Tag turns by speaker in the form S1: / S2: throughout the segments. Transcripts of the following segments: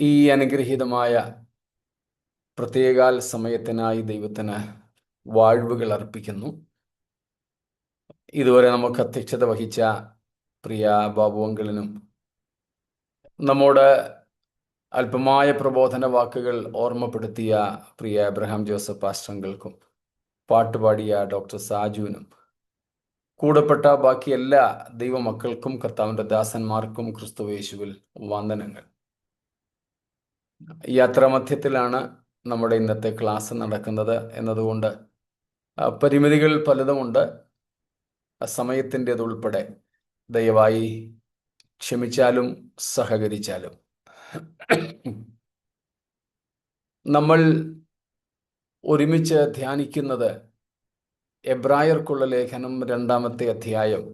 S1: ഈ അനുഗ്രഹീതമായ പ്രത്യേകാൽ സമയത്തിനായി ദൈവത്തിന് വാഴ്വുകൾ അർപ്പിക്കുന്നു. ഇതുവരെ നമുക്ക് അധ്യക്ഷത വഹിച്ച പ്രിയ ബാബു അങ്കിളിനും നമ്മോട് അല്പമായ പ്രബോധന വാക്കുകൾ ഓർമ്മപ്പെടുത്തിയ പ്രിയ എബ്രഹാം ജോസഫ് പാസ്റ്റർ അങ്കിൾക്കും പാട്ടുപാടിയ ഡോക്ടർ സാജുവിനും കൂടപ്പെട്ട ബാക്കി എല്ലാ ദൈവമക്കൾക്കും കർത്താവിൻ്റെ ദാസന്മാർക്കും ക്രിസ്തുവേശുവിൽ വന്ദനങ്ങൾ. യാത്രാമധ്യത്തിലാണ് നമ്മുടെ ഇന്നത്തെ ക്ലാസ് നടക്കുന്നത് എന്നതുകൊണ്ട് പരിമിതികൾ പലതുമുണ്ട്. സമയത്തിൻ്റെതുൾപ്പെടെ ദയവായി ക്ഷമിച്ചാലും സഹകരിച്ചാലും. നമ്മൾ ഒരുമിച്ച് ധ്യാനിക്കുന്നത് എബ്രായർക്കുള്ള ലേഖനം 2-ാമത്തെ അധ്യായം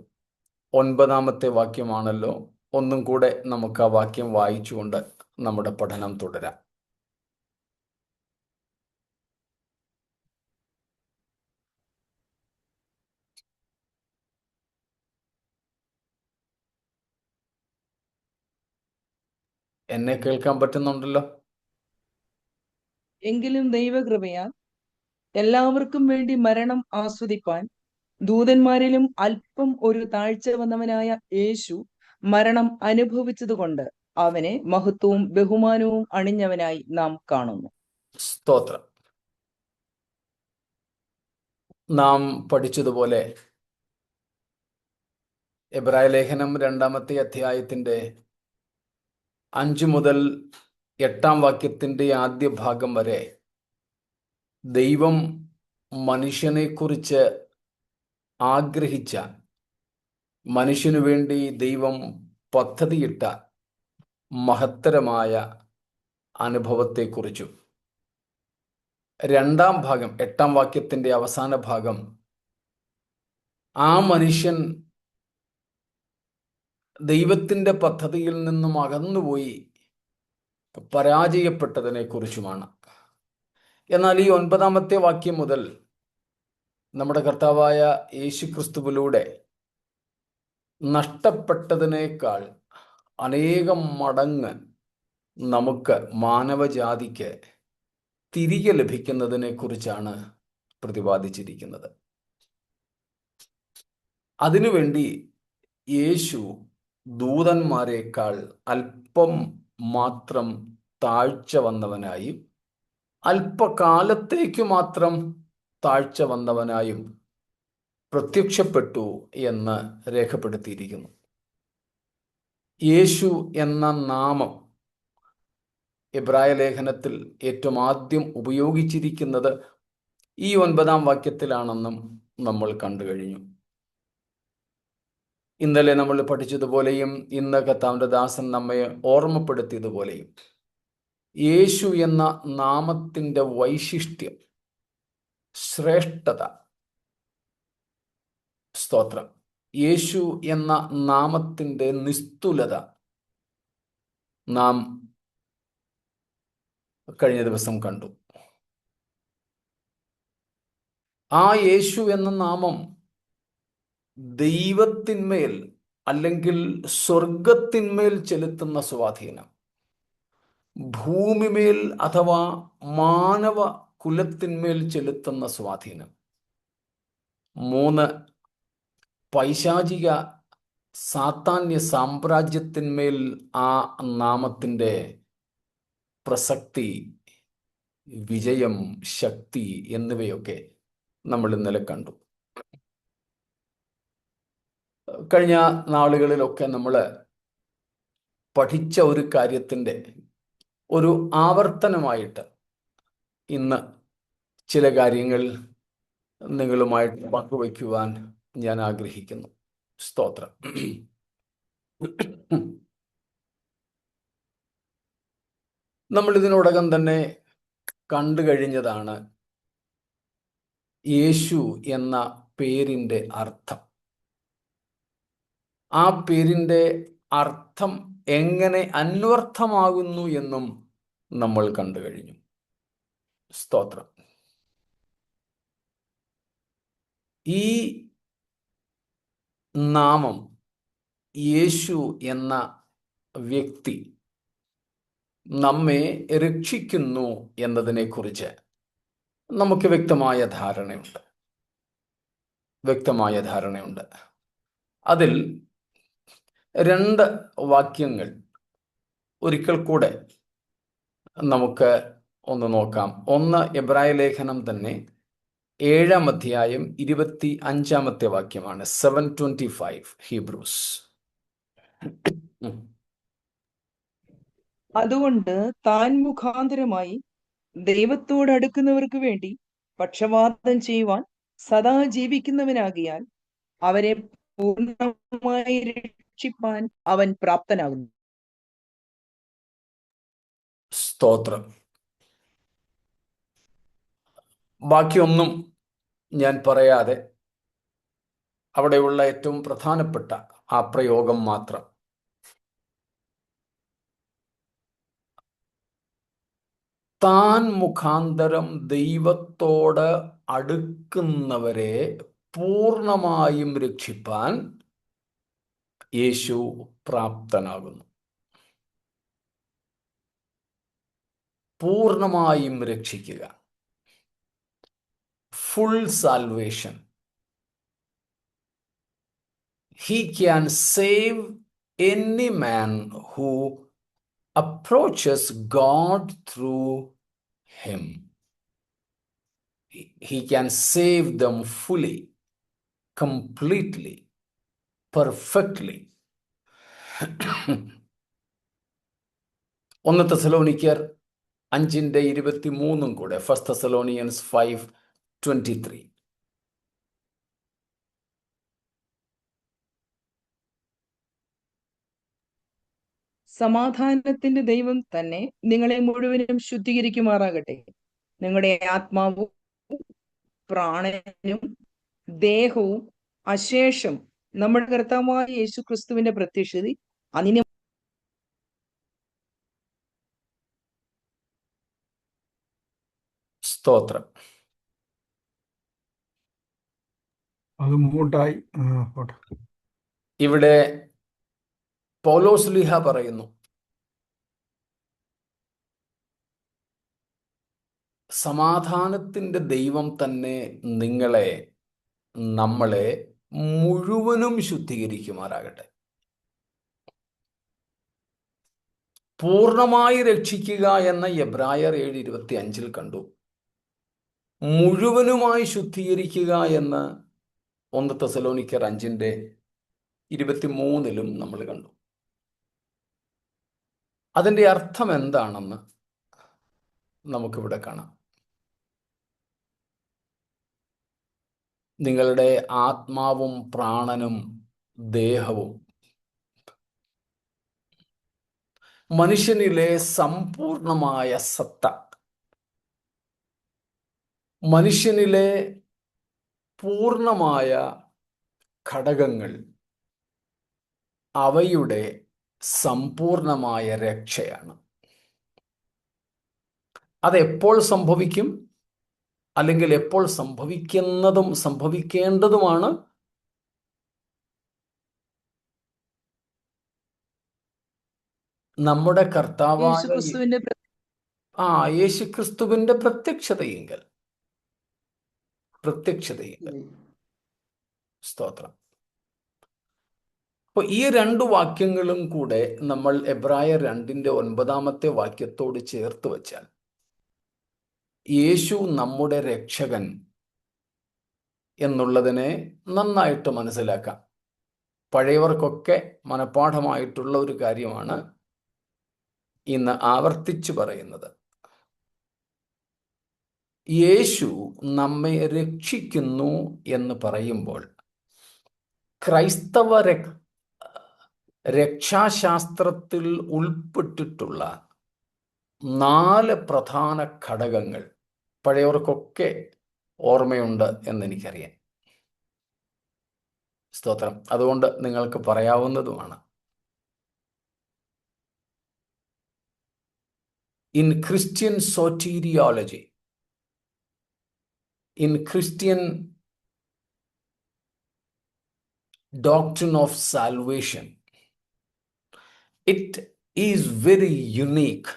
S1: 9-ാമത്തെ വാക്യമാണല്ലോ. ഒന്നും കൂടെ നമുക്ക് ആ വാക്യം വായിച്ചുകൊണ്ട് നമ്മുടെ പഠനം തുടരാം. എന്നെ കേൾക്കാൻ പറ്റുന്നുണ്ടല്ലോ?
S2: എങ്കിലും ദൈവകൃപയാൽ എല്ലാവർക്കും വേണ്ടി മരണം ആസ്വദിപ്പാൻ ദൂതന്മാരിലും അല്പം ഒരു താഴ്ച വന്നവനായ യേശു മരണം അനുഭവിച്ചതുകൊണ്ട് അവനെ മഹത്വവും ബഹുമാനവും അണിഞ്ഞവനായി നാം കാണുന്നു.
S1: സ്തോത്രം. നാം പഠിച്ചതുപോലെ എബ്രായ ലേഖനം 2-ാമത്തെ അധ്യായത്തിൻ്റെ 5 മുതൽ 8-ാം വാക്യത്തിൻ്റെ ആദ്യ ഭാഗം വരെ ദൈവം മനുഷ്യനെക്കുറിച്ച് ആഗ്രഹിച്ച, മനുഷ്യനു വേണ്ടി ദൈവം പദ്ധതിയിട്ട മഹത്തരമായ അനുഭവത്തെക്കുറിച്ചും, 2-ാം ഭാഗം 8-ാം വാക്യത്തിൻ്റെ അവസാന ഭാഗം ആ മനുഷ്യൻ ദൈവത്തിൻ്റെ പദ്ധതിയിൽ നിന്നും അകന്നുപോയി പരാജയപ്പെട്ടതിനെ കുറിച്ചുമാണ്. എന്നാൽ ഈ 9-ാമത്തെ വാക്യം മുതൽ നമ്മുടെ കർത്താവായ യേശുക്രിസ്തുവിലൂടെ നഷ്ടപ്പെട്ടതിനേക്കാൾ അനേകം മടങ്ങ് നമുക്ക്, മാനവജാതിക്ക് തിരികെ ലഭിക്കുന്നതിനെ കുറിച്ചാണ് പ്രതിപാദിച്ചിരിക്കുന്നത്. അതിനുവേണ്ടി യേശു ദൂതന്മാരെക്കാൾ അല്പം മാത്രം താഴ്ച വന്നവനായും അല്പകാലത്തേക്ക് മാത്രം താഴ്ച വന്നവനായും പ്രത്യക്ഷപ്പെട്ടു എന്ന് രേഖപ്പെടുത്തിയിരിക്കുന്നു. യേശു എന്ന നാമം എബ്രായ ലേഖനത്തിൽ ഏറ്റവും ആദ്യം ഉപയോഗിച്ചിരിക്കുന്നത് ഈ 9-ാം വാക്യത്തിലാണെന്നും നമ്മൾ കണ്ടു കഴിഞ്ഞു. ഇന്നലെ നമ്മൾ പഠിച്ചതുപോലെയും ഇന്ന് കർത്താവിൻ്റെ ദാസൻ നമ്മെ ഓർമ്മപ്പെടുത്തിയതുപോലെയും യേശു എന്ന നാമത്തിൻ്റെ വൈശിഷ്ട്യം, ശ്രേഷ്ഠത, സ്തോത്രം, യേശു എന്ന നാമത്തിൻ്റെ നിസ്തുലത നാം കഴിഞ്ഞ ദിവസം കണ്ടു. ആ യേശു എന്ന നാമം ദൈവത്തിന്മേൽ അല്ലെങ്കിൽ സ്വർഗത്തിന്മേൽ ചെലുത്തുന്ന സ്വാധീനം, ഭൂമിമേൽ അഥവാ മാനവ കുലത്തിന്മേൽ ചെലുത്തുന്ന സ്വാധീനം, 3 പൈശാചിക സാത്താന്യ സാമ്രാജ്യത്തിന്മേൽ ആ നാമത്തിൻ്റെ പ്രസക്തി, വിജയം, ശക്തി എന്നിവയൊക്കെ നമ്മൾ ഇന്നലെ കണ്ടു. കഴിഞ്ഞ നാളുകളിലൊക്കെ നമ്മൾ പഠിച്ച ഒരു കാര്യത്തിൻ്റെ ഒരു ആവർത്തനമായിട്ട് ഇന്ന് ചില കാര്യങ്ങൾ നിങ്ങളുമായിട്ട് പങ്കുവയ്ക്കുവാൻ ഞാൻ ആഗ്രഹിക്കുന്നു. സ്തോത്രം. നമ്മൾ ഇതിനോടകം തന്നെ കണ്ടു കഴിഞ്ഞതാണ് യേശു എന്ന പേരിൻ്റെ അർത്ഥം. ആ പേരിൻ്റെ അർത്ഥം എങ്ങനെ അന്വർത്ഥമാകുന്നു എന്നും നമ്മൾ കണ്ടു കഴിഞ്ഞു. സ്തോത്രം. ഈ നാമം, യേശു എന്ന വ്യക്തി നമ്മെ രക്ഷിക്കുന്നു എന്നതിനെക്കുറിച്ച് നമുക്ക് വ്യക്തമായ ധാരണയുണ്ട്. അതിൽ 2 വാക്യങ്ങൾ ഒരിക്കൽ കൂടെ നമുക്ക് ഒന്ന് നോക്കാം. ഒന്ന് എബ്രായ ലേഖനം തന്നെ 7-ാം അധ്യായം 25-ാമത്തെ വാക്യമാണ്. 7:25 ഹീബ്രൂസ്.
S2: അതുകൊണ്ട് താൻ മുഖാന്തരമായി ദൈവത്തോട് അടുക്കുന്നവർക്ക് വേണ്ടി പക്ഷവാദം ചെയ്യുവാൻ സദാ ജീവിക്കുന്നവനാകിയാൽ അവരെ പൂർണ്ണമായി രക്ഷിപ്പാൻ അവൻ പ്രാപ്തനാകുന്നു.
S1: സ്തോത്രം. ബാക്കിയൊന്നും ഞാൻ പറയാതെ അവിടെയുള്ള ഏറ്റവും പ്രധാനപ്പെട്ട ആ പ്രയോഗം മാത്രം. താൻ മുഖാന്തരം ദൈവത്തോട് അടുക്കുന്നവരെ പൂർണ്ണമായും രക്ഷിപ്പാൻ യേശു പ്രാപ്തനാകുന്നു. പൂർണ്ണമായും രക്ഷിക്കുക, full salvation. He can save any man who approaches God through him. He can save them fully, completely, perfectly. 1 തെസ്സലോനിക്കർ 5:23 കൂടെ. 1 Thessalonians 5:23.
S2: സമാധാനത്തിന്റെ ദൈവം തന്നെ നിങ്ങളെ മുഴുവനും ശുദ്ധീകരിക്കുമാറാകട്ടെ. നിങ്ങളുടെ ആത്മാവും പ്രാണനും ദേഹവും അശേഷം നമ്മുടെ കർത്താവായ യേശു ക്രിസ്തുവിന്റെ പ്രത്യക്ഷത അനിന്യ
S1: സ്തോത്രം.
S3: അത് മൂട്ടായി.
S1: ഇവിടെ പൗലോസ്ലീഹ പറയുന്നു, സമാധാനത്തിന്റെ ദൈവം തന്നെ നമ്മളെ മുഴുവനും ശുദ്ധീകരിക്കുമാറാകട്ടെ. പൂർണ്ണമായി രക്ഷിക്കുക എന്ന എബ്രായർ 7:25 കണ്ടു. മുഴുവനുമായി ശുദ്ധീകരിക്കുക എന്ന് 1 തെസ്സലോനിക്കർ 5:23 നമ്മൾ കണ്ടു. അതിൻ്റെ അർത്ഥം എന്താണെന്ന് നമുക്കിവിടെ കാണാം. നിങ്ങളുടെ ആത്മാവും പ്രാണനും ദേഹവും മനുഷ്യനിലെ സമ്പൂർണമായ സത്ത, മനുഷ്യനിലെ പൂർണ്ണമായ ഘടകങ്ങൾ, അവയുടെ സമ്പൂർണമായ രക്ഷയാണ്. അതെപ്പോൾ സംഭവിക്കും, അല്ലെങ്കിൽ എപ്പോൾ സംഭവിക്കേണ്ടതുമാണ്? നമ്മുടെ കർത്താവായ യേശുക്രിസ്തുവിന്റെ പ്രത്യക്ഷതയെങ്കിൽ. സ്തോത്രം. അപ്പോൾ ഈ 2 വാക്യങ്ങളും കൂടെ നമ്മൾ എബ്രായർ 2:9 വാക്യത്തോട് ചേർത്ത് വച്ചാൽ യേശു നമ്മുടെ രക്ഷകൻ എന്നുള്ളതിനെ നന്നായിട്ട് മനസ്സിലാക്കാം. പഴയവർക്കൊക്കെ മനഃപ്പാഠമായിട്ടുള്ള ഒരു കാര്യമാണ് ഇന്ന് ആവർത്തിച്ചു പറയുന്നത്. യേശു നമ്മെ രക്ഷിക്കുന്നു എന്ന് പറയുമ്പോൾ ക്രൈസ്തവ രക്ഷാശാസ്ത്രത്തിൽ ഉൾപ്പെട്ടിട്ടുള്ള 4 പ്രധാന ഘടകങ്ങൾ പഴയവർക്കൊക്കെ ഓർമ്മയുണ്ട് എന്നെനിക്കറിയാം. സ്തോത്രം. അതുകൊണ്ട് നിങ്ങൾക്ക് പറയാവുന്നതുമാണ്. In Christian soteriology, in Christian doctrine of salvation, it is very unique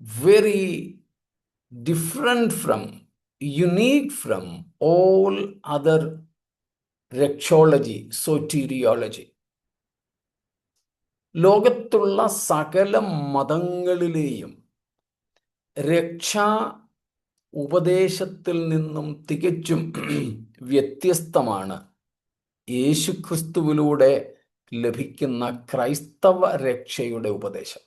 S1: very different from, unique from all other rexology, soteriology. ലോകത്തുള്ള സകല മതങ്ങളിലെയും രക്ഷാ ഉപദേശത്തിൽ നിന്നും തികച്ചും വ്യത്യസ്തമാണ് യേശുക്രിസ്തുവിലൂടെ ലഭിക്കുന്ന ക്രൈസ്തവ രക്ഷയുടെ ഉപദേശം.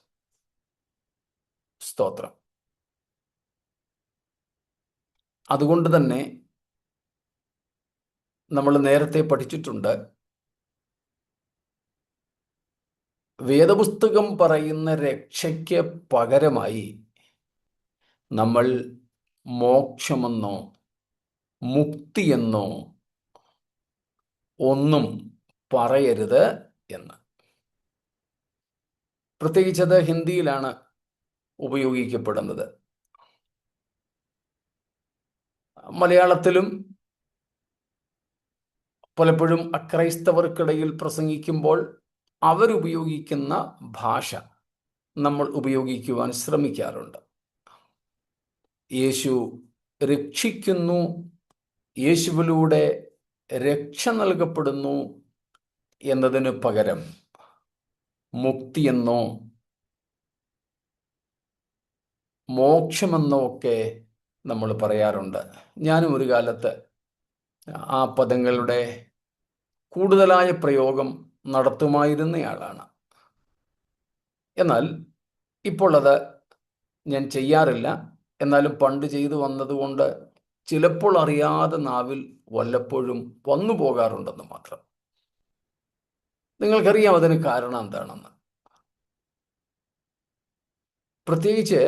S1: സ്തോത്രം. അതുകൊണ്ട് തന്നെ നമ്മൾ നേരത്തെ പഠിച്ചിട്ടുണ്ട്, വേദപുസ്തകം പറയുന്ന രക്ഷയ്ക്ക് പകരമായി നമ്മൾ മോക്ഷമെന്നോ മുക്തിയെന്നോ ഒന്നും പറയരുത് എന്ന്. പ്രത്യേകിച്ച് അത് ഹിന്ദിയിലാണ് ഉപയോഗിക്കപ്പെടുന്നത്. മലയാളത്തിലും പലപ്പോഴും അക്രൈസ്തവർക്കിടയിൽ പ്രസംഗിക്കുമ്പോൾ അവരുപയോഗിക്കുന്ന ഭാഷ നമ്മൾ ഉപയോഗിക്കുവാൻ ശ്രമിക്കാറുണ്ട്. യേശു രക്ഷിക്കുന്നു, യേശുവിലൂടെ രക്ഷ നൽകപ്പെടുന്നു എന്നതിന് പകരം മുക്തിയെന്നോ മോക്ഷമെന്നോ ഒക്കെ നമ്മൾ പറയാറുണ്ട്. ഞാനും ഒരു കാലത്ത് ആ പദങ്ങളുടെ കൂടുതലായ പ്രയോഗം നടത്തുമായിരുന്നയാളാണ്. എന്നാൽ ഇപ്പോൾ അത് ഞാൻ ചെയ്യാറില്ല. എന്നാലും പണ്ട് ചെയ്തു വന്നതുകൊണ്ട് ചിലപ്പോൾ അറിയാതെ നാവിൽ വല്ലപ്പോഴും വന്നു പോകാറുണ്ടെന്ന് മാത്രം. നിങ്ങൾക്കറിയാം അതിന് കാരണം എന്താണെന്ന്. പ്രത്യേകിച്ച്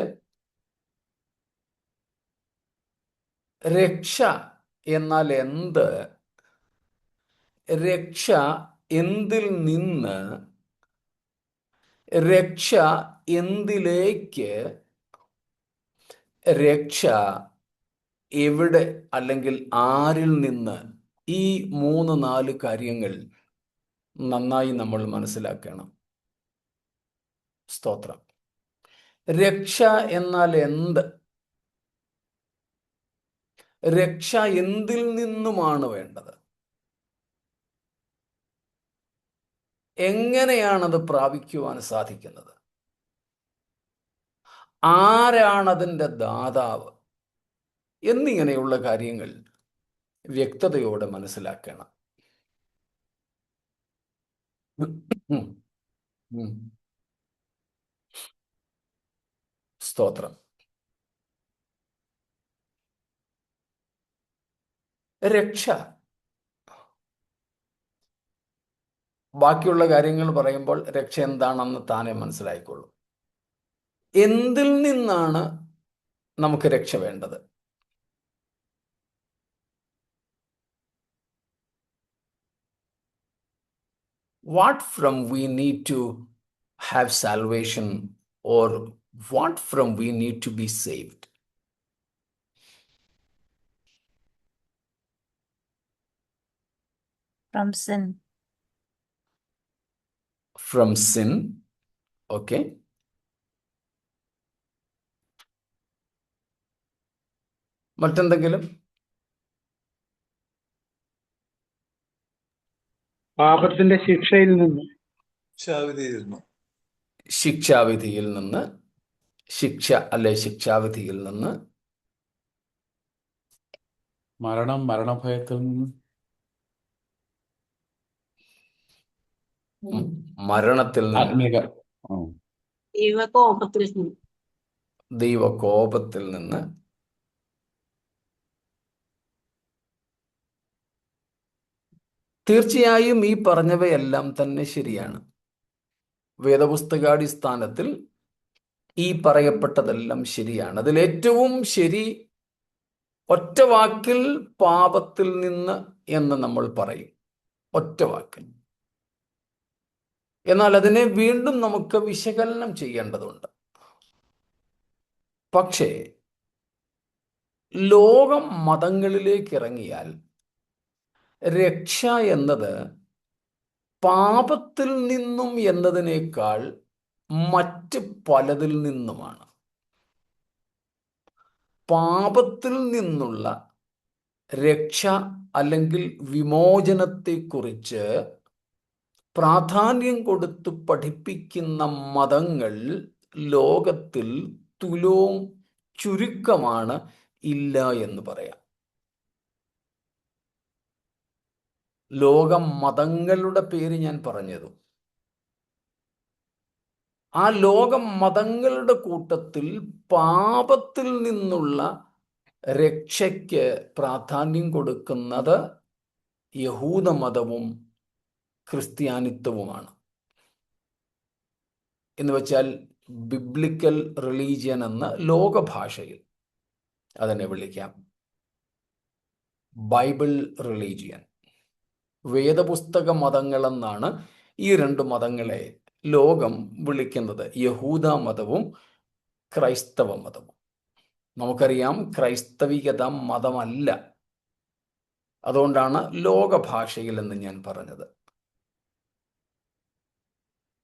S1: രക്ഷ എന്നാൽ എന്ത്, രക്ഷ എന്തിൽ നിന്ന്, രക്ഷ എന്തിലേക്ക്, രക്ഷ എവിടെ അല്ലെങ്കിൽ ആരിൽ നിന്ന്, ഈ 3-4 കാര്യങ്ങൾ നന്നായി നമ്മൾ മനസ്സിലാക്കണം. സ്തോത്രം. രക്ഷ എന്നാൽ എന്ത്, രക്ഷ എന്തിൽ നിന്നുമാണ് വേണ്ടത്, എങ്ങനെയാണത് പ്രാപിക്കുവാൻ സാധിക്കുന്നത്, ആരാണതിൻ്റെ ദാതാവ് എന്നിങ്ങനെയുള്ള കാര്യങ്ങൾ വ്യക്തതയോടെ മനസ്സിലാക്കണം. സ്തോത്രം. രക്ഷ, ബാക്കിയുള്ള കാര്യങ്ങൾ പറയുമ്പോൾ രക്ഷ എന്താണെന്ന് താനെ മനസ്സിലായിക്കൊള്ളൂ. എന്തിൽ നിന്നാണ് നമുക്ക് രക്ഷ വേണ്ടത്? What from we need to have salvation, or what from we need to be saved?
S4: From sin.
S1: From sin. Okay. മറ്റെന്തെങ്കിലും?
S3: പാപത്തിന്റെ ശിക്ഷയിൽ നിന്ന്.
S1: ശിക്ഷാവിധിയിൽ നിന്ന്. ശിക്ഷ അല്ലെ ശിക്ഷാവിധിയിൽ നിന്ന്.
S5: മരണഭയത്തിൽ നിന്ന്.
S1: മരണത്തിൽ നിന്ന്. ദൈവകോപത്തിൽ നിന്ന്. തീർച്ചയായും ഈ പറഞ്ഞവയെല്ലാം തന്നെ ശരിയാണ്. വേദപുസ്തകാടിസ്ഥാനത്തിൽ ഈ പറയപ്പെട്ടതെല്ലാം ശരിയാണ്. അതിലേറ്റവും ശരി ഒറ്റ വാക്കിൽ പാപത്തിൽ നിന്ന് എന്ന് നമ്മൾ പറയും, ഒറ്റ വാക്കിൽ. എന്നാൽ അതിനെ വീണ്ടും നമുക്ക് വിശകലനം ചെയ്യേണ്ടതുണ്ട്. പക്ഷേ ലോകം മതങ്ങളിലേക്ക് ഇറങ്ങിയാൽ രക്ഷ എന്നത് പാപത്തിൽ നിന്നും എന്നതിനേക്കാൾ മറ്റ് പലതിൽ നിന്നുമാണ്. പാപത്തിൽ നിന്നുള്ള രക്ഷ അല്ലെങ്കിൽ വിമോചനത്തെക്കുറിച്ച് പ്രാധാന്യം കൊടുത്ത് പഠിപ്പിക്കുന്ന മതങ്ങൾ ലോകത്തിൽ തുലോം ചുരുക്കമാണ്, ഇല്ല എന്ന് പറയാം. ലോക മതങ്ങളുടെ പേര് ഞാൻ പറഞ്ഞത്. ആ ലോക മതങ്ങളുടെ കൂട്ടത്തിൽ പാപത്തിൽ നിന്നുള്ള രക്ഷയ്ക്ക് പ്രാധാന്യം കൊടുക്കുന്നത് യഹൂദമതവും ക്രിസ്ത്യാനിത്വവുമാണ്. എന്ന് വെച്ചാൽ ബിബ്ലിക്കൽ റിലീജിയൻ എന്ന ലോകഭാഷയിൽ അതിനെ വിളിക്കാം. ബൈബിൾ റിലീജിയൻ, വേദപുസ്തക മതങ്ങളെന്നാണ് ഈ രണ്ട് മതങ്ങളെ ലോകം വിളിക്കുന്നത്, യഹൂദ മതവും ക്രൈസ്തവ മതവും. നമുക്കറിയാം ക്രൈസ്തവികത മതമല്ല, അതുകൊണ്ടാണ് ലോകഭാഷയിൽ എന്ന് ഞാൻ പറഞ്ഞത്.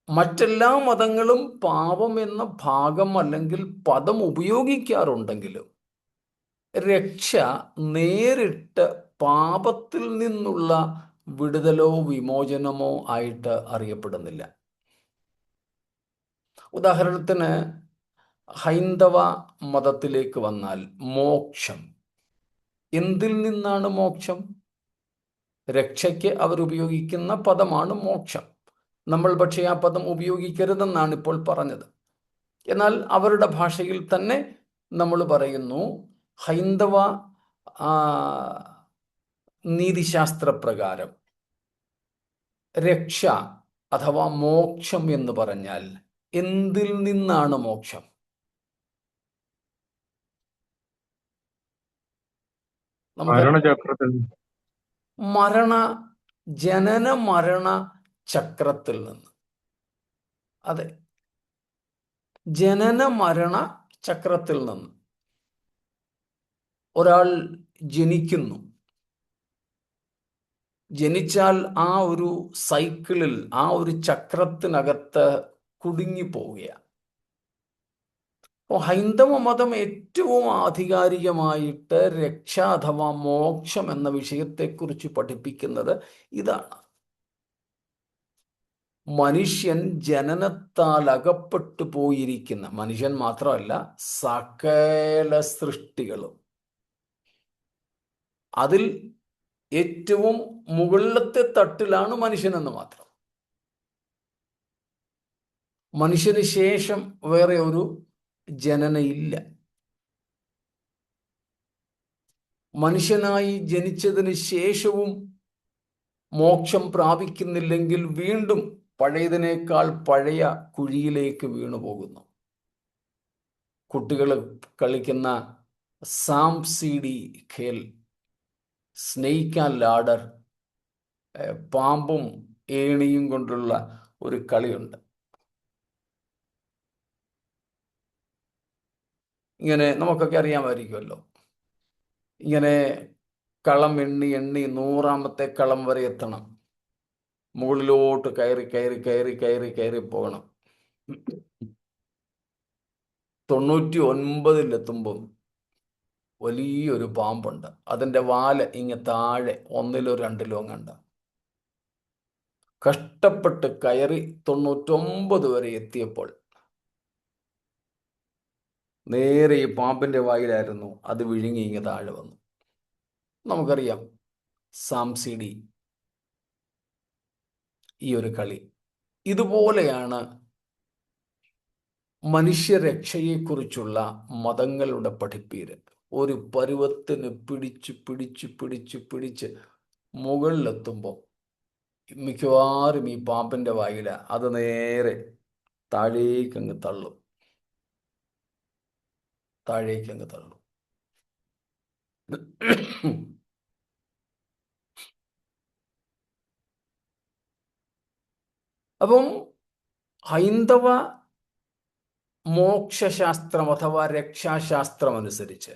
S1: മറ്റെല്ലാ മതങ്ങളും പാപം എന്ന ഭാഗം അല്ലെങ്കിൽ പദം ഉപയോഗിക്കാറുണ്ടെങ്കിലും രക്ഷ നേരിട്ട് പാപത്തിൽ നിന്നുള്ള വിടുതലോ വിമോചനമോ ആയിട്ട് അറിയപ്പെടുന്നില്ല. ഉദാഹരണത്തിന് ഹൈന്ദവ മതത്തിലേക്ക് വന്നാൽ മോക്ഷം, എന്തിൽ നിന്നാണ് മോക്ഷം? രക്ഷയ്ക്ക് അവരുപയോഗിക്കുന്ന പദമാണ് മോക്ഷം. നമ്മൾ പക്ഷേ ആ പദം ഉപയോഗിക്കരുതെന്നാണ് ഇപ്പോൾ പറഞ്ഞത്. എന്നാൽ അവരുടെ ഭാഷയിൽ തന്നെ നമ്മൾ പറയുന്നു, ഹൈന്ദവ നീതിശാസ്ത്രപ്രകാരം രക്ഷ അഥവാ മോക്ഷം എന്ന് പറഞ്ഞാൽ എന്തിൽ നിന്നാണ് മോക്ഷം? ജനന മരണ ചക്രത്തിൽ നിന്ന്. അതെ, ജനന മരണ ചക്രത്തിൽ നിന്ന് ഒരാൾ ജനിക്കുന്നു. ജനിച്ചാൽ ആ ഒരു സൈക്കിളിൽ, ആ ഒരു ചക്രത്തിനകത്ത് കുടുങ്ങിപ്പോവുകയാണ്. അപ്പോൾ ഹൈന്ദവ മതം ഏറ്റവും ആധികാരികമായിട്ട് രക്ഷ അഥവാ മോക്ഷം എന്ന വിഷയത്തെക്കുറിച്ച് പഠിപ്പിക്കുന്നത് ഇതാണ്. മനുഷ്യൻ ജനനത്താൽ അകപ്പെട്ടു പോയിരിക്കുന്ന, മനുഷ്യൻ മാത്രമല്ല സകല സൃഷ്ടികളും, അതിൽ ഏറ്റവും മുകളിലത്തെ തട്ടിലാണ് മനുഷ്യനെന്ന് മാത്രം. മനുഷ്യന് ശേഷം വേറെ ഒരു ജനനയില്ല. മനുഷ്യനായി ജനിച്ചതിന് ശേഷവും മോക്ഷം പ്രാപിക്കുന്നില്ലെങ്കിൽ വീണ്ടും പഴയതിനേക്കാൾ പഴയ കുഴിയിലേക്ക് വീണു പോകുന്നു. കുട്ടികൾ കളിക്കുന്ന Sam CD Khel, snake and ladder, പാമ്പും ഏണിയും കൊണ്ടുള്ള ഒരു കളിയുണ്ട്. ഇങ്ങനെ നമുക്കൊക്കെ അറിയാമായിരിക്കുമല്ലോ. ഇങ്ങനെ കളം എണ്ണി 100ാമത്തെ കളം വരെ എത്തണം. മുകളിലോട്ട് കയറി പോകണം. 99-ലെത്തുമ്പം വലിയൊരു പാമ്പുണ്ട്. അതിൻ്റെ വാല് താഴെ 1-ലോ 2-ലോ കണ്ട. കഷ്ടപ്പെട്ട് കയറി 99 വരെ എത്തിയപ്പോൾ നേരെ ഈ പാമ്പിൻ്റെ വായിലായിരുന്നു. അത് വിഴുങ്ങി താഴെ വന്നു. നമുക്കറിയാം സാം സീഡി ഈ ഒരു കളി. ഇതുപോലെയാണ് മനുഷ്യരക്ഷയെക്കുറിച്ചുള്ള മതങ്ങളുടെ പഠിപ്പീര്. ഒരു പരുവത്തിന് പിടിച്ച് മുകളിലെത്തുമ്പോൾ മിക്കവാറും ഈ പാമ്പിൻ്റെ വായില അത് നേരെ താഴേക്കങ്ങ് തള്ളും. അപ്പം ഹൈന്ദവ മോക്ഷശാസ്ത്രം അഥവാ രക്ഷാശാസ്ത്രം അനുസരിച്ച്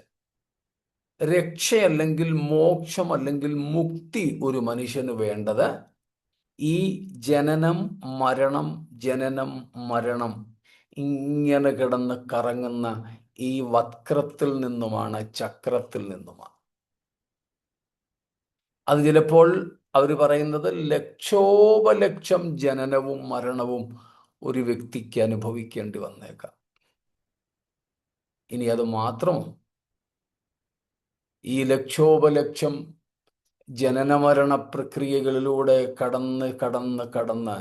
S1: രക്ഷയല്ലെങ്കിൽ മോക്ഷം അല്ലെങ്കിൽ മുക്തി ഒരു മനുഷ്യന് വേണ്ടത് ഈ ജനനം മരണം ഇങ്ങനെ കിടന്ന് കറങ്ങുന്ന ഈ വക്രത്തിൽ നിന്നുമാണ്, ചക്രത്തിൽ നിന്നുമാണ്. അത് ചിലപ്പോൾ അവർ പറയുന്നത് ലക്ഷോപലക്ഷം ജനനവും മരണവും ഒരു വ്യക്തിക്ക് അനുഭവിക്കേണ്ടി വന്നേക്കാം. ഇനി അത് മാത്രമോ, ഈ ലക്ഷോപലക്ഷം ജനനമരണ പ്രക്രിയകളിലൂടെ കടന്ന്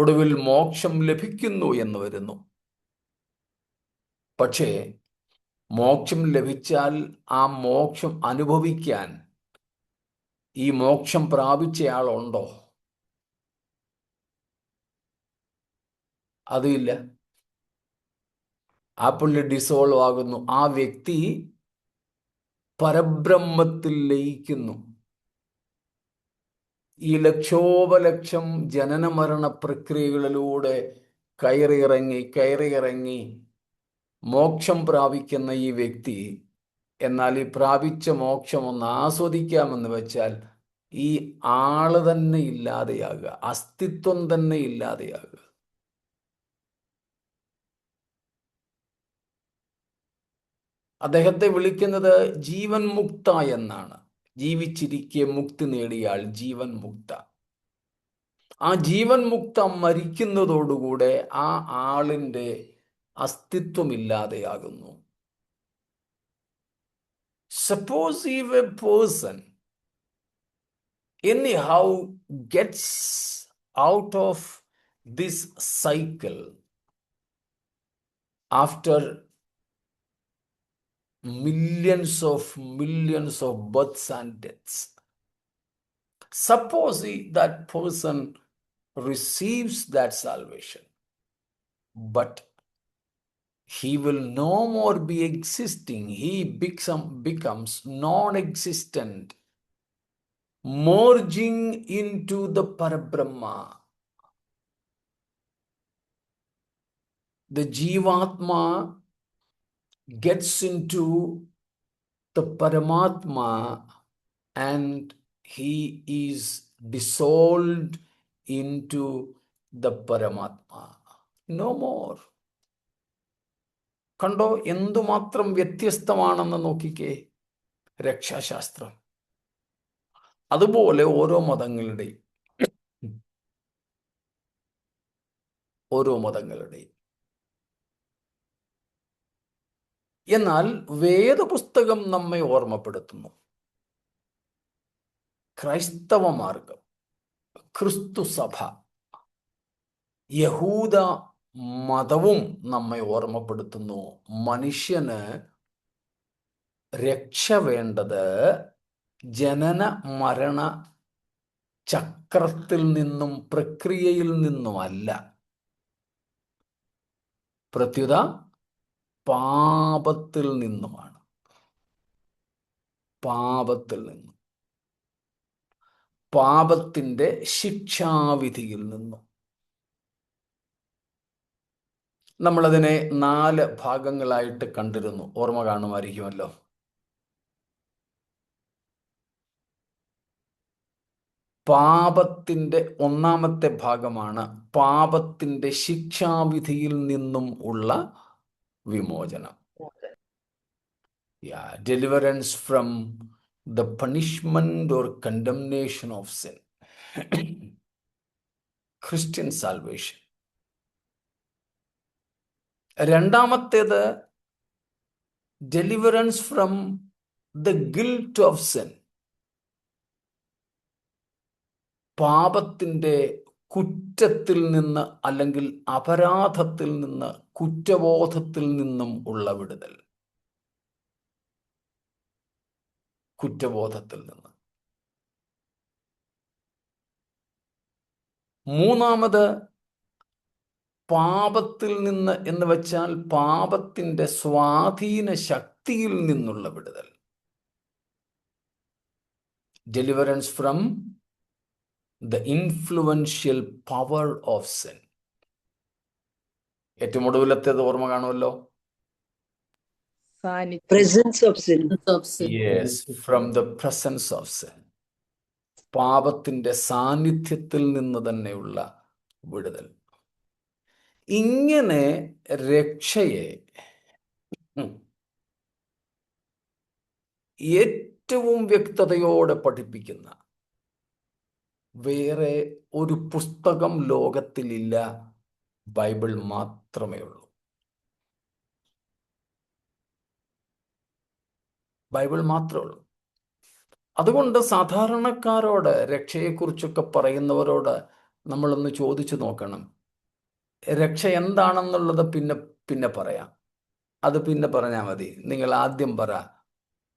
S1: ഒടുവിൽ മോക്ഷം ലഭിക്കുന്നു എന്ന് വരുന്നു. പക്ഷേ മോക്ഷം ലഭിച്ചാൽ ആ മോക്ഷം അനുഭവിക്കാൻ ഈ മോക്ഷം പ്രാപിച്ചയാളുണ്ടോ? അതുമില്ല. ആ പുള്ളി ഡിസോൾവ് ആകുന്നു, ആ വ്യക്തി പരബ്രഹ്മത്തിൽ ലയിക്കുന്നു. ഈ ലക്ഷോപലക്ഷം ജനനമരണ പ്രക്രിയകളിലൂടെ കയറിയിറങ്ങി മോക്ഷം പ്രാപിക്കുന്ന ഈ വ്യക്തി, എന്നാൽ ഈ പ്രാപിച്ച മോക്ഷം ഒന്ന് ആസ്വദിക്കാമെന്ന് വെച്ചാൽ ഈ ആള് തന്നെ ഇല്ലാതെയാകുക, അസ്തിത്വം തന്നെ ഇല്ലാതെയാകുക. അദ്ദേഹത്തെ വിളിക്കുന്നത് ജീവൻ മുക്ത എന്നാണ്. ജീവിച്ചിരിക്കെ മുക്തി നേടിയാൽ ജീവൻ മുക്ത. ആ ജീവൻ മുക്ത മരിക്കുന്നതോടുകൂടെ ആ ആളിൻ്റെ അസ്തിത്വമില്ലാതെയാകുന്നു. Suppose if a person anyhow gets out of this cycle after millions of births and deaths. Suppose that person receives that salvation, but he will no more be existing. He becomes non-existent, merging into the Parabrahma. The Jivatma gets into the Paramatma and he is dissolved into the Paramatma. No more. കണ്ടോ എന്തുമാത്രം വ്യത്യസ്തമാണെന്ന് നോക്കിക്കേ രക്ഷാശാസ്ത്രം. അതുപോലെ ഓരോ മതങ്ങളുടെയും എന്നാൽ വേദപുസ്തകം നമ്മെ ഓർമ്മപ്പെടുത്തുന്നു, ക്രൈസ്തവ മാർഗം, ക്രിസ്തുസഭ, യഹൂദ മതവും നമ്മെ ഓർമ്മപ്പെടുത്തുന്നു, മനുഷ്യന് രക്ഷ വേണ്ടത് ജനന മരണ ചക്രത്തിൽ നിന്നും പ്രക്രിയയിൽ നിന്നുമല്ല, പ്രത്യുത പാപത്തിൽ നിന്നുമാണ്. പാപത്തിൽ നിന്നും, പാപത്തിൻ്റെ ശിക്ഷാവിധിയിൽ നിന്നും. നമ്മളതിനെ 4 ഭാഗങ്ങളായിട്ട് കണ്ടിരുന്നു, ഓർമ്മ കാണുമായിരിക്കുമല്ലോ. പാപത്തിൻ്റെ ഒന്നാമത്തെ ഭാഗമാണ് പാപത്തിൻ്റെ ശിക്ഷാവിധിയിൽ നിന്നും ഉള്ള വിമോചനം. Deliverance from the punishment or condemnation of sin. Christian salvation. രണ്ടാമത്തേത് deliverance from the guilt of sin. പാപത്തിൻ്റെ കുറ്റത്തിൽ നിന്ന് അല്ലെങ്കിൽ അപരാധത്തിൽ നിന്ന്, കുറ്റബോധത്തിൽ നിന്നും ഉള്ള വിടുതൽ. കുറ്റബോധത്തിൽ നിന്ന്. മൂന്നാമത് പാപത്തിൽ നിന്ന് എന്ന് വെച്ചാൽ പാപത്തിൻ്റെ സ്വാധീന ശക്തിയിൽ നിന്നുള്ള വിടുതൽ. Deliverance from the influential power of sin. ഏറ്റവും ഒടുവിലത്തേത് ഓർമ്മ കാണുമല്ലോ.
S2: Presence of sin.
S1: Yes, from the presence of sin. പാപത്തിൻ്റെ സാന്നിധ്യത്തിൽ നിന്ന് തന്നെയുള്ള വിടുതൽ. ഇങ്ങനെ രക്ഷയെ ഉം, ഏറ്റവും വ്യക്തതയോടെ പഠിപ്പിക്കുന്ന വേറെ ഒരു പുസ്തകം ലോകത്തിലില്ല, ബൈബിൾ മാത്രമേ ഉള്ളൂ. ബൈബിൾ മാത്രമേ ഉള്ളൂ. അതുകൊണ്ട് സാധാരണക്കാരോട്, രക്ഷയെക്കുറിച്ചൊക്കെ പറയുന്നവരോട് നമ്മളൊന്ന് ചോദിച്ചു നോക്കണം. രക്ഷ എന്താണെന്നുള്ളത് പിന്നെ പിന്നെ പറയാം, അത് പിന്നെ പറഞ്ഞാൽ മതി. നിങ്ങൾ ആദ്യം പറ,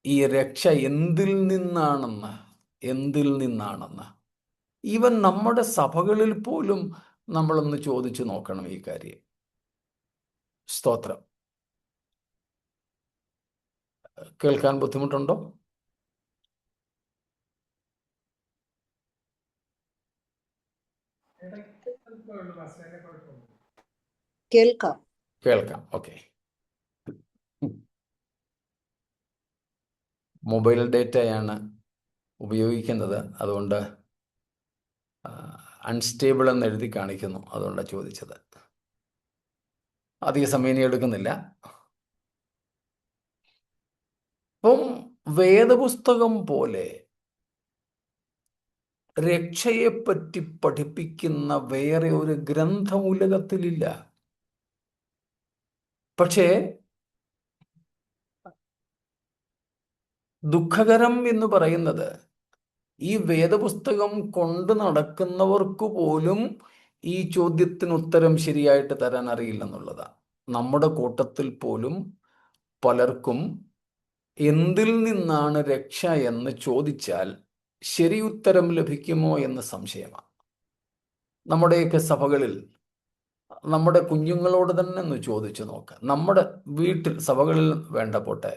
S1: ഈ രക്ഷ എന്തിൽ നിന്നാണെന്ന്. എന്തിൽ നിന്നാണെന്ന് ഈവൻ നമ്മുടെ സഭകളിൽ പോലും നമ്മളൊന്ന് ചോദിച്ചു നോക്കണം ഈ കാര്യം. സ്തോത്രം. കേൾക്കാൻ ബുദ്ധിമുട്ടുണ്ടോ?
S4: കേൾക്കാം.
S1: കേൾക്കാം. ഓക്കെ. മൊബൈൽ ഡേറ്റയാണ് ഉപയോഗിക്കുന്നത്, അതുകൊണ്ട് അൺസ്റ്റേബിൾ എന്ന് എഴുതി കാണിക്കുന്നു. അതുകൊണ്ടാണ് ചോദിച്ചത്. അധിക സമയം ഇനി എടുക്കുന്നില്ല. അപ്പം വേദപുസ്തകം പോലെ രക്ഷയെപ്പറ്റി പഠിപ്പിക്കുന്ന വേറെ ഒരു ഗ്രന്ഥം ഉലകത്തിലില്ല. പക്ഷേ ദുഃഖകരം എന്ന് പറയുന്നത്, ഈ വേദപുസ്തകം കൊണ്ട് നടക്കുന്നവർക്ക് പോലും ഈ ചോദ്യത്തിന് ഉത്തരം ശരിയായിട്ട് തരാൻ അറിയില്ലെന്നുള്ളതാണ്. നമ്മുടെ കൂട്ടത്തിൽ പോലും പലർക്കും എന്തിൽ നിന്നാണ് രക്ഷ എന്ന് ചോദിച്ചാൽ ശരി ഉത്തരം ലഭിക്കുമോ എന്ന് സംശയമാണ്. നമ്മുടെയൊക്കെ സഭകളിൽ നമ്മുടെ കുഞ്ഞുങ്ങളോട് തന്നെ ഒന്ന് ചോദിച്ചു നോക്കാം. നമ്മുടെ വീട്ടിൽ, സഭകളിൽ വേണ്ട പോട്ടെ,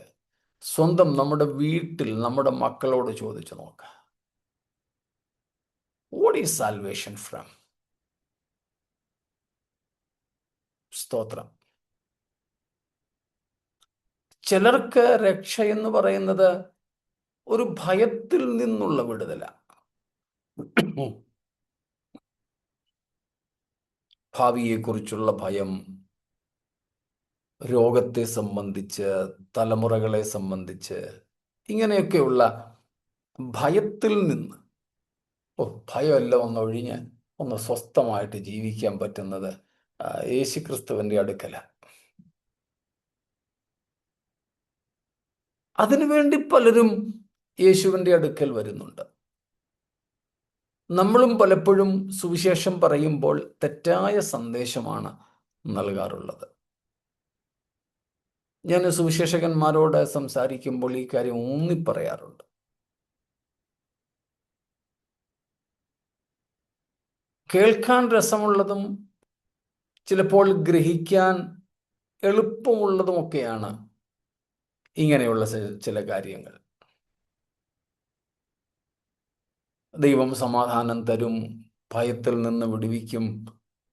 S1: സ്വന്തം നമ്മുടെ വീട്ടിൽ നമ്മുടെ മക്കളോട് ചോദിച്ചു നോക്കാം. What is salvation from? സ്തോത്രം. ചിലർക്ക് രക്ഷ എന്ന് പറയുന്നത് ഒരു ഭയത്തിൽ നിന്നുള്ള വിടുതലാണ്. ഭാവിയെക്കുറിച്ചുള്ള ഭയം, രോഗത്തെ സംബന്ധിച്ച്, തലമുറകളെ സംബന്ധിച്ച്, ഇങ്ങനെയൊക്കെയുള്ള ഭയത്തിൽ നിന്ന്, ഭയമെല്ലാം ഒന്നൊഴിഞ്ഞ് ഒന്ന് സ്വസ്ഥമായിട്ട് ജീവിക്കാൻ പറ്റുന്നത് യേശുക്രിസ്തുവിൻ്റെ അടുക്കലാണ്. അതിനുവേണ്ടി പലരും യേശുവിൻ്റെ അടുക്കൽ വരുന്നുണ്ട്. നമ്മളും പലപ്പോഴും സുവിശേഷം പറയുമ്പോൾ തെറ്റായ സന്ദേശമാണ് നൽകാറുള്ളത്. ഞാൻ സുവിശേഷകന്മാരോട് സംസാരിക്കുമ്പോൾ ഈ കാര്യം ഊന്നിപ്പറയാറുണ്ട്. കേൾക്കാൻ രസമുള്ളതും ചിലപ്പോൾ ഗ്രഹിക്കാൻ എളുപ്പമുള്ളതുമൊക്കെയാണ് ഇങ്ങനെയുള്ള ചില കാര്യങ്ങൾ. ദൈവം സമാധാനം തരും, ഭയത്തിൽ നിന്ന് വിടുവിക്കും,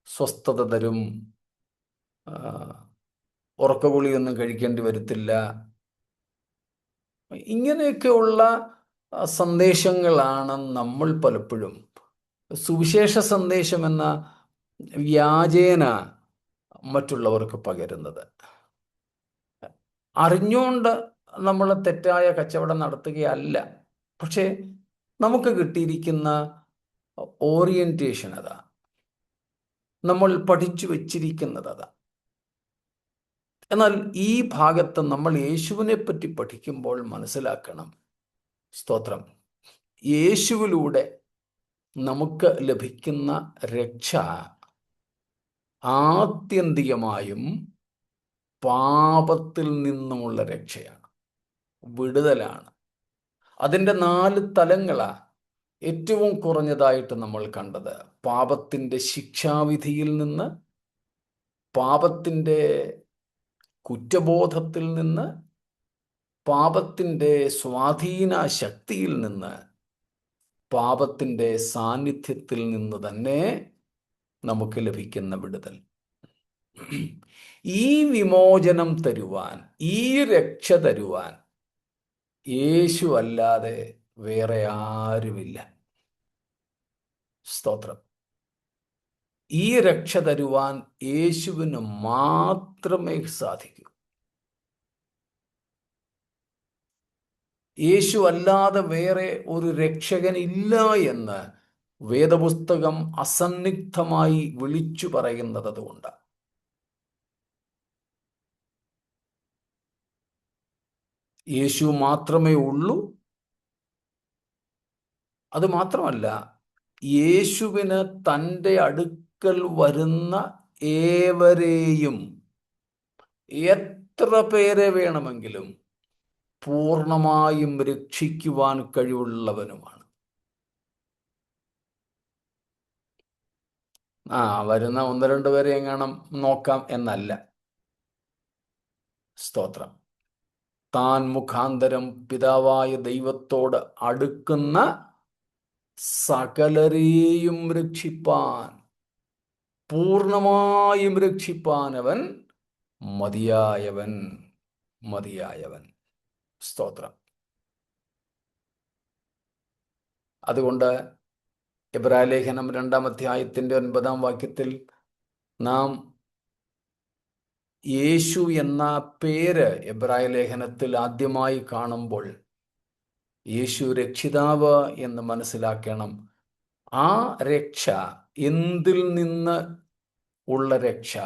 S1: സ്വസ്ഥത തരും, ഉറക്കഗുളിയൊന്നും കഴിക്കേണ്ടി വരത്തില്ല, ഇങ്ങനെയൊക്കെയുള്ള സന്ദേശങ്ങളാണ് നമ്മൾ പലപ്പോഴും സുവിശേഷ സന്ദേശം എന്ന വ്യാജേന മറ്റുള്ളവർക്ക് പകരുന്നത്. അറിഞ്ഞുകൊണ്ട് നമ്മൾ തെറ്റായ കച്ചവടം നടത്തുകയല്ല, പക്ഷേ നമുക്ക് കിട്ടിയിരിക്കുന്ന ഓറിയന്റേഷൻ അതാ, നമ്മൾ പഠിച്ചു വച്ചിരിക്കുന്നത് അതാ. എന്നാൽ ഈ ഭാഗത്ത് നമ്മൾ യേശുവിനെ പറ്റി പഠിക്കുമ്പോൾ മനസ്സിലാക്കണം, സ്തോത്രം, യേശുവിലൂടെ നമുക്ക് ലഭിക്കുന്ന രക്ഷ ആത്യന്തികമായും പാപത്തിൽ നിന്നുമുള്ള രക്ഷയാണ്, വിടുതലാണ്. അതിൻ്റെ 4 തലങ്ങളാണ്. ഏറ്റവും കുറഞ്ഞതായിട്ട് നമ്മൾ കണ്ടത് പാപത്തിൻ്റെ ശിക്ഷാവിധിയിൽ നിന്ന്, പാപത്തിൻ്റെ കുറ്റബോധത്തിൽ നിന്ന്, പാപത്തിൻ്റെ സ്വാധീന ശക്തിയിൽ നിന്ന്, പാപത്തിൻ്റെ സാന്നിധ്യത്തിൽ നിന്ന് തന്നെ നമുക്ക് ലഭിക്കുന്ന വിടുതൽ. ഈ വിമോചനം തരുവാൻ, ഈ രക്ഷ തരുവാൻ യേശു അല്ലാതെ വേറെ ആരുമില്ല. സ്തോത്രം. ഈ രക്ഷ തരുവാൻ യേശുവിന് മാത്രമേ സാധിക്കൂ. യേശു അല്ലാതെ വേറെ ഒരു രക്ഷകൻ ഇല്ല എന്ന് വേദപുസ്തകം അസന്നിഗ്ധമായി വിളിച്ചു പറയുന്നത് അതുകൊണ്ട്. യേശു മാത്രമേ ഉള്ളൂ. അത് മാത്രമല്ല, യേശുവിന് തൻ്റെ അടുക്കൽ വരുന്ന ഏവരെയും, എത്ര പേരെ വേണമെങ്കിലും പൂർണ്ണമായും രക്ഷിക്കുവാൻ കഴിവുള്ളവനുമാണ്. വരുന്ന 1-2 പേരെ എങ്ങാനും നോക്കാം എന്നല്ല. സ്തോത്രം. താൻ മുഖാന്തരം പിതാവായ ദൈവത്തോട് അടുക്കുന്ന സകലരെയും രക്ഷിപ്പാൻ, പൂർണ്ണമായും രക്ഷിപ്പാൻ അവൻ മതിയായവൻ. സ്തോത്രം. അതുകൊണ്ട് എബ്രായലേഖനം 2-ാം അധ്യായത്തിൻ്റെ 9-ാം വാക്യത്തിൽ നാം യേശു എന്ന പേര് എബ്രായ ലേഖനത്തിൽ ആദ്യമായി കാണുമ്പോൾ യേശു രക്ഷിതാവ് എന്ന് മനസ്സിലാക്കണം. ആ രക്ഷ എന്തിൽ നിന്ന് ഉള്ള രക്ഷ?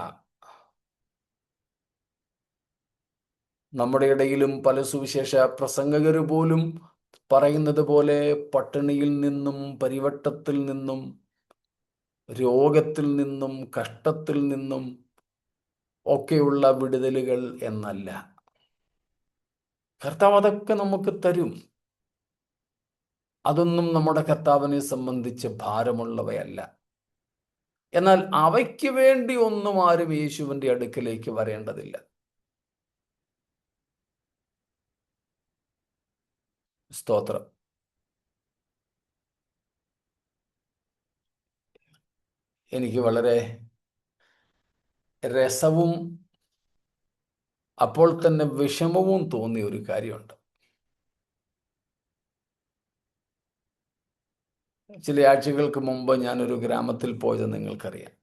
S1: നമ്മുടെ ഇടയിലും പല സുവിശേഷ പ്രസംഗകർ പോലും പറയുന്നത് പോലെ പട്ടിണിയിൽ നിന്നും, പരിവട്ടത്തിൽ നിന്നും, രോഗത്തിൽ നിന്നും, കഷ്ടത്തിൽ നിന്നും ഒക്കെയുള്ള വിടുതലുകൾ എന്നല്ല. കർത്താവ് അതൊക്കെ നമുക്ക് തരും. അതൊന്നും നമ്മുടെ കർത്താവിനെ സംബന്ധിച്ച് ഭാരമുള്ളവയല്ല. എന്നാൽ അവയ്ക്ക് വേണ്ടി ഒന്നും ആരും യേശുവിൻ്റെ അടുക്കലേക്ക് വരേണ്ടതില്ല. സ്തോത്രം. എനിക്ക് വളരെ രസവും അപ്പോൾ തന്നെ വിഷമവും തോന്നിയ ഒരു കാര്യമുണ്ട്. ചില ആഴ്ചകൾക്ക് മുമ്പ് ഞാനൊരു ഗ്രാമത്തിൽ പോയത് നിങ്ങൾക്കറിയാം.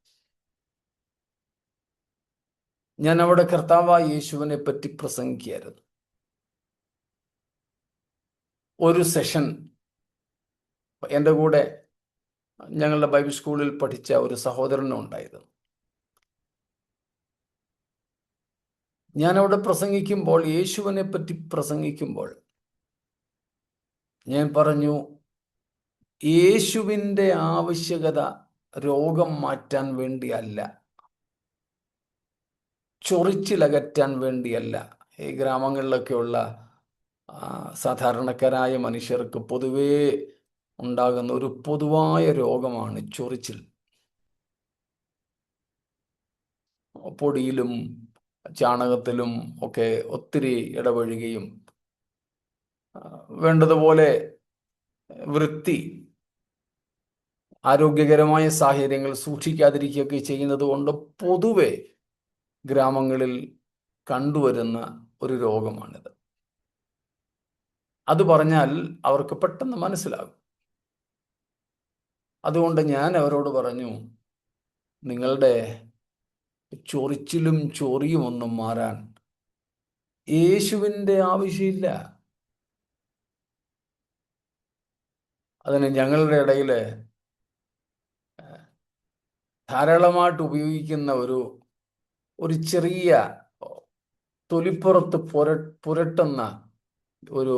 S1: ഞാൻ അവിടെ കർത്താവായ യേശുവിനെ പറ്റി പ്രസംഗിക്കുകയായിരുന്നു. ഒരു സെഷൻ എൻ്റെ കൂടെ ഞങ്ങളുടെ ബൈബിൾ സ്കൂളിൽ പഠിച്ച ഒരു സഹോദരനും ഉണ്ടായിരുന്നു. ഞാൻ അവിടെ പ്രസംഗിക്കുമ്പോൾ, യേശുവിനെ പറ്റി പ്രസംഗിക്കുമ്പോൾ ഞാൻ പറഞ്ഞു, യേശുവിൻ്റെ ആവശ്യകത രോഗം മാറ്റാൻ വേണ്ടിയല്ല, ചൊറിച്ചിലകറ്റാൻ വേണ്ടിയല്ല. ഈ ഗ്രാമങ്ങളിലൊക്കെയുള്ള സാധാരണക്കാരായ മനുഷ്യർക്ക് പൊതുവേ ഉണ്ടാകുന്ന ഒരു പൊതുവായ രോഗമാണ് ചൊറിച്ചിൽ. പൊടിയിലും ചാണകത്തിലും ഒക്കെ ഒത്തിരി ഇടപഴകുകയും വേണ്ടതുപോലെ വൃത്തി, ആരോഗ്യകരമായ സാഹചര്യങ്ങൾ സൂക്ഷിക്കാതിരിക്കുകയൊക്കെ ചെയ്യുന്നത് കൊണ്ട് പൊതുവെ ഗ്രാമങ്ങളിൽ കണ്ടുവരുന്ന ഒരു രോഗമാണിത്. അത് പറഞ്ഞാൽ അവർക്ക് പെട്ടെന്ന് മനസ്സിലാകും. അതുകൊണ്ട് ഞാൻ അവരോട് പറഞ്ഞു, നിങ്ങളുടെ ചൊറിച്ചിലും ചൊറിയും ഒന്നും മാറാൻ യേശുവിൻ്റെ ആവശ്യമില്ല. അതിന് ഞങ്ങളുടെ ഇടയിൽ ധാരാളമായിട്ട് ഉപയോഗിക്കുന്ന ഒരു ചെറിയ തൊലിപ്പുറത്ത് പുരട്ടുന്ന ഒരു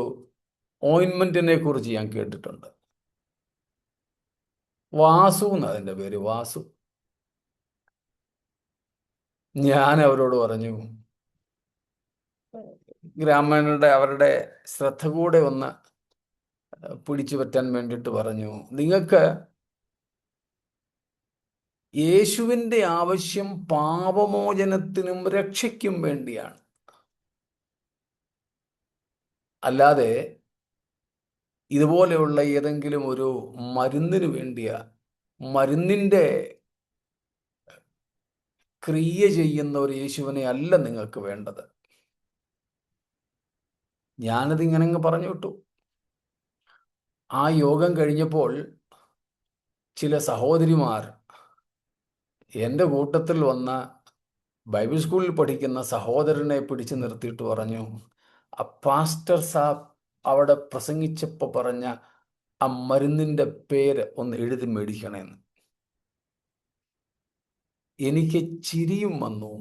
S1: ഓയിൻമെന്റിനെ കുറിച്ച് ഞാൻ കേട്ടിട്ടുണ്ട്. വാസു എന്നതിൻ്റെ പേര്, വാസു. ഞാൻ അവരോട് പറഞ്ഞു, ഗ്രാമീണരുടെ അവരുടെ ശ്രദ്ധ കൂടെ ഒന്ന് പിടിച്ചു പറ്റാൻ വേണ്ടിയിട്ട് പറഞ്ഞു, നിങ്ങൾക്ക് യേശുവിൻ്റെ ആവശ്യം പാപമോചനത്തിനും രക്ഷയ്ക്കും വേണ്ടിയാണ്. അല്ലാതെ ഇതുപോലെയുള്ള ഏതെങ്കിലും ഒരു മരുന്നിന് വേണ്ടിയ, മരുന്നിൻ്റെ ക്രിയ ചെയ്യുന്ന ഒരു യേശുവിനെ അല്ല നിങ്ങൾക്ക് വേണ്ടത്. ഞാനതിങ്ങനെ അങ്ങ് പറഞ്ഞു വിട്ടു. ആ യോഗം കഴിഞ്ഞപ്പോൾ ചില സഹോദരിമാർ എൻ്റെ കൂട്ടത്തിൽ വന്ന ബൈബിൾ സ്കൂളിൽ പഠിക്കുന്ന സഹോദരനെ പിടിച്ചു നിർത്തിയിട്ട് പറഞ്ഞു, ആ പാസ്റ്റർ സാബ് അവിടെ പ്രസംഗിച്ചപ്പോൾ പറഞ്ഞ ആ മരുന്നിൻ്റെ പേര് ഒന്ന് എഴുതി മേടിക്കണേന്ന്. എനിക്ക് ചിരിയും വന്നു.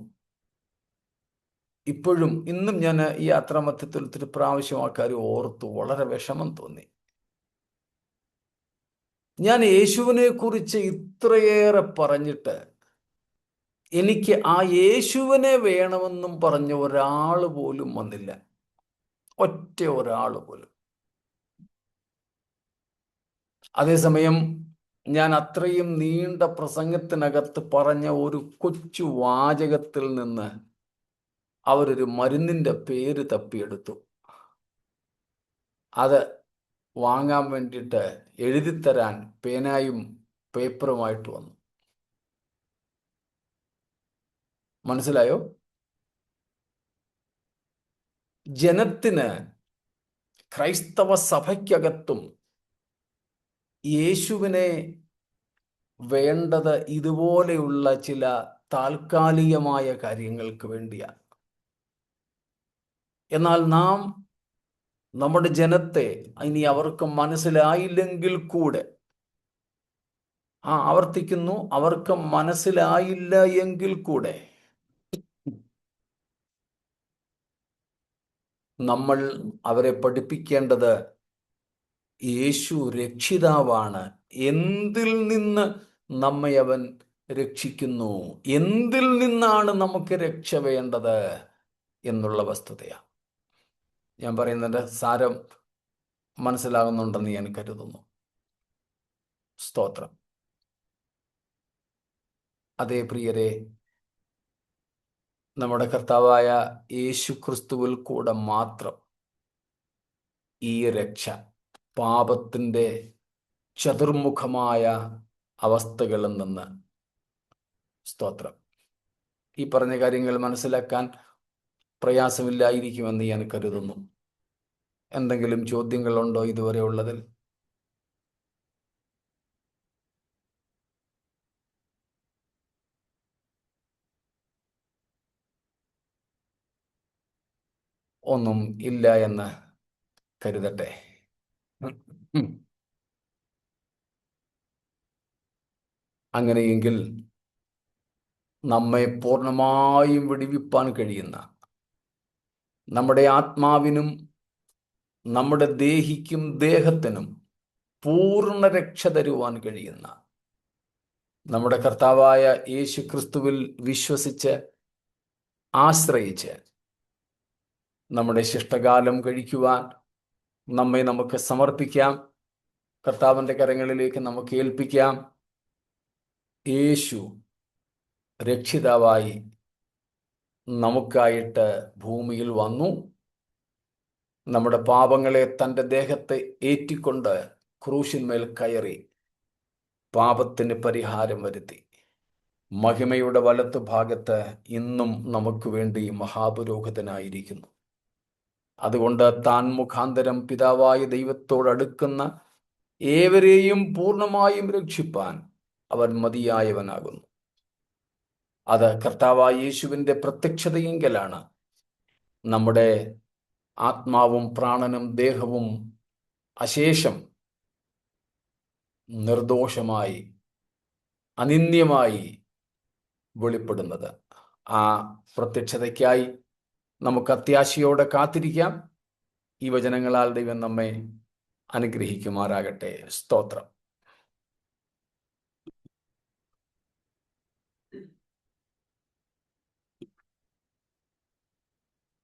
S1: ഇപ്പോഴും ഇന്നും ഞാൻ ഈ യാത്രാമധ്യത്തിൽ ഒത്തിരി പ്രാവശ്യം ആൾക്കാർ ഓർത്തു, വളരെ വിഷമം തോന്നി. ഞാൻ യേശുവിനെ കുറിച്ച് ഇത്രയേറെ പറഞ്ഞിട്ട് എനിക്ക് ആ യേശുവിനെ വേണമെന്നും പറഞ്ഞ ഒരാൾ പോലും വന്നില്ല, ഒറ്റ ഒരാൾ പോലും. അതേസമയം ഞാൻ അത്രയും നീണ്ട പ്രസംഗത്തിനകത്ത് പറഞ്ഞ ഒരു കൊച്ചു വാചകത്തിൽ നിന്ന് അവരൊരു മരുന്നിൻ്റെ പേര് തപ്പിയെടുത്തു. അത് വാങ്ങാൻ വേണ്ടിയിട്ട് എഴുതിത്തരാൻ പേനായും പേപ്പറുമായിട്ട് വന്നു. മനസ്സിലായോ? ജനത്തിന്, ക്രൈസ്തവ സഭയ്ക്കകത്തും യേശുവിനെ വേണ്ടത് ഇതുപോലെയുള്ള ചില താൽക്കാലികമായ കാര്യങ്ങൾക്ക് വേണ്ടിയാണ്. എന്നാൽ നാം നമ്മുടെ ജനത്തെ, ഇനി അവർക്ക് മനസ്സിലായില്ലെങ്കിൽ കൂടെ, ആവർത്തിക്കുന്നു, അവർക്ക് മനസ്സിലായില്ല എങ്കിൽ കൂടെ നമ്മൾ അവരെ പഠിപ്പിക്കേണ്ടത് യേശു രക്ഷിതാവാണ്, എന്തിൽ നിന്ന് നമ്മെ അവൻ രക്ഷിക്കുന്നു, എന്തിൽ നിന്നാണ് നമുക്ക് രക്ഷ വേണ്ടത് എന്നുള്ള വസ്തുതയാണ്. ഞാൻ പറയുന്നതിൻ്റെ സാരം മനസ്സിലാകുന്നുണ്ടെന്ന് ഞാൻ കരുതുന്നു. സ്തോത്രം. അതേ പ്രിയരെ, നമ്മുടെ കർത്താവായ യേശു ക്രിസ്തുവിൽ കൂടെ മാത്രം ഈ രക്ഷ, പാപത്തിൻ്റെ ചതുർമുഖമായ അവസ്ഥകളിൽ നിന്ന്, സ്തോത്രം, ഈ പറഞ്ഞ കാര്യങ്ങൾ മനസ്സിലാക്കാൻ പ്രയാസമില്ലായിരിക്കുമെന്ന് ഞാൻ കരുതുന്നു. എന്തെങ്കിലും ചോദ്യങ്ങളുണ്ടോ ഇതുവരെ ഉള്ളതിൽ? ഒന്നും ഇല്ല എന്ന് കരുതട്ടെ. അങ്ങനെയെങ്കിൽ നമ്മെ പൂർണ്ണമായും വിടുവിപ്പാൻ കഴിയുന്ന, നമ്മുടെ ആത്മാവിനും നമ്മുടെ ദേഹിക്കും ദേഹത്തിനും പൂർണ്ണ രക്ഷ തരുവാൻ കഴിയുന്ന നമ്മുടെ കർത്താവായ യേശു ക്രിസ്തുവിൽ വിശ്വസിച്ച് ആശ്രയിച്ച് നമ്മുടെ ശിഷ്ടകാലം കഴിക്കുവാൻ നമ്മെ നമുക്ക് സമർപ്പിക്കാം. കർത്താവിൻ്റെ കരങ്ങളിലേക്ക് നമുക്ക് ഏൽപ്പിക്കാം. യേശു രക്ഷിതാവായി നമുക്കായിട്ട് ഭൂമിയിൽ വന്നു. നമ്മുടെ പാപങ്ങളെ തൻ്റെ ദേഹത്തെ ഏറ്റിക്കൊണ്ട് ക്രൂശിന്മേൽ കയറി പാപത്തിന് പരിഹാരം വരുത്തി. മഹിമയുടെ വലത്ത് ഭാഗത്ത് ഇന്നും നമുക്ക് വേണ്ടി മഹാപുരോഹിതനായിരിക്കുന്നു. അതുകൊണ്ട് താൻ മുഖാന്തരം പിതാവായ ദൈവത്തോടടുക്കുന്ന ഏവരെയും പൂർണ്ണമായും രക്ഷിപ്പാൻ അവൻ മതിയായവനാകുന്നു. അത് കർത്താവായ യേശുവിൻ്റെ പ്രത്യക്ഷതയെങ്കിലാണ് നമ്മുടെ ആത്മാവും പ്രാണനും ദേഹവും അശേഷം നിർദോഷമായി അനിന്യമായി വെളിപ്പെടുന്നത്. ആ പ്രത്യക്ഷതയ്ക്കായി നമുക്ക് അത്യാശയോടെ കാത്തിരിക്കാം. ഈ വചനങ്ങളാൽ ദൈവം നമ്മെ അനുഗ്രഹിക്കുമാറാകട്ടെ. സ്തോത്രം.